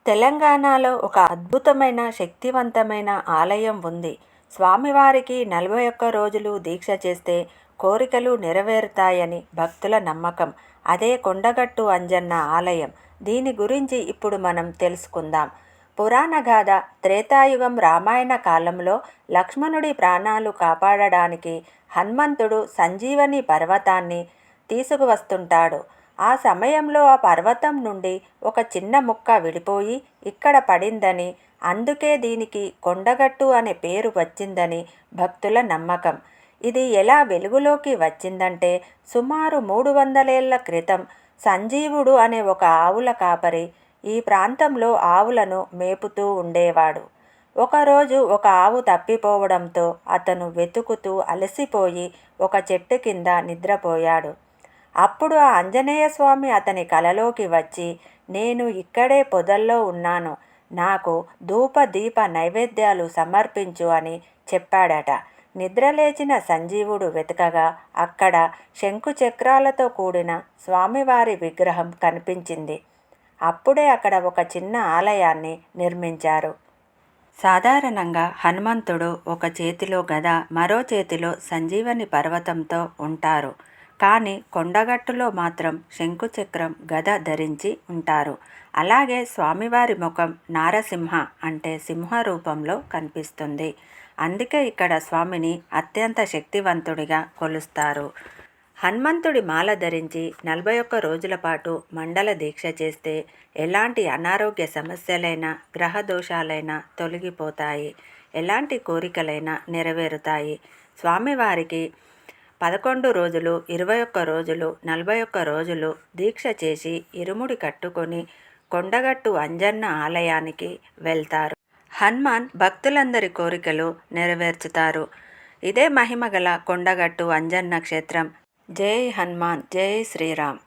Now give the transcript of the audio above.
తెలంగాణలో ఒక అద్భుతమైన శక్తివంతమైన ఆలయం ఉంది. స్వామివారికి 41 రోజులు దీక్ష చేస్తే కోరికలు నెరవేరుతాయని భక్తుల నమ్మకం. అదే కొండగట్టు అంజన్న ఆలయం. దీని గురించి ఇప్పుడు మనం తెలుసుకుందాం. పురాణగాథ త్రేతాయుగం రామాయణ కాలంలో లక్ష్మణుడి ప్రాణాలు కాపాడడానికి హనుమంతుడు సంజీవని పర్వతాన్ని తీసుకువస్తుంటాడు. ఆ సమయంలో ఆ పర్వతం నుండి ఒక చిన్న ముక్క విడిపోయి ఇక్కడ పడిందని, అందుకే దీనికి కొండగట్టు అనే పేరు వచ్చిందని భక్తుల నమ్మకం. ఇది ఎలా వెలుగులోకి వచ్చిందంటే, సుమారు 300 ఏళ్ల క్రితం సంజీవుడు అనే ఒక ఆవుల కాపరి ఈ ప్రాంతంలో ఆవులను మేపుతూ ఉండేవాడు. ఒకరోజు ఒక ఆవు తప్పిపోవడంతో అతను వెతుకుతూ అలసిపోయి ఒక చెట్టు కింద నిద్రపోయాడు. అప్పుడు ఆ ఆంజనేయ స్వామి అతని కలలోకి వచ్చి, నేను ఇక్కడే పొదల్లో ఉన్నాను, నాకు ధూప దీప నైవేద్యాలు సమర్పించు అని చెప్పాడట. నిద్రలేచిన సంజీవుడు వెతకగా అక్కడ శంకుచక్రాలతో కూడిన స్వామివారి విగ్రహం కనిపించింది. అప్పుడే అక్కడ ఒక చిన్న ఆలయాన్ని నిర్మించారు. సాధారణంగా హనుమంతుడు ఒక చేతిలో గద, మరో చేతిలో సంజీవని పర్వతంతో ఉంటారు. కానీ కొండగట్టులో మాత్రం శంకుచక్రం గద ధరించి ఉంటారు. అలాగే స్వామివారి ముఖం నారసింహ అంటే సింహ రూపంలో కనిపిస్తుంది. అందుకే ఇక్కడ స్వామిని అత్యంత శక్తివంతుడిగా కొలుస్తారు. హనుమంతుడి మాల ధరించి 41 రోజుల పాటు మండల దీక్ష చేస్తే ఎలాంటి అనారోగ్య సమస్యలైనా గ్రహ దోషాలైనా తొలగిపోతాయి, ఎలాంటి కోరికలైనా నెరవేరుతాయి. స్వామివారికి 11 రోజులు, 21 రోజులు, 41 రోజులు దీక్ష చేసి ఇరుముడి కట్టుకొని కొండగట్టు అంజన్న ఆలయానికి వెళ్తారు. హనుమాన్ భక్తులందరి కోరికలు నెరవేర్చుతారు. ఇదే మహిమగల కొండగట్టు అంజన్న క్షేత్రం. జై హనుమాన్, జై శ్రీరామ్.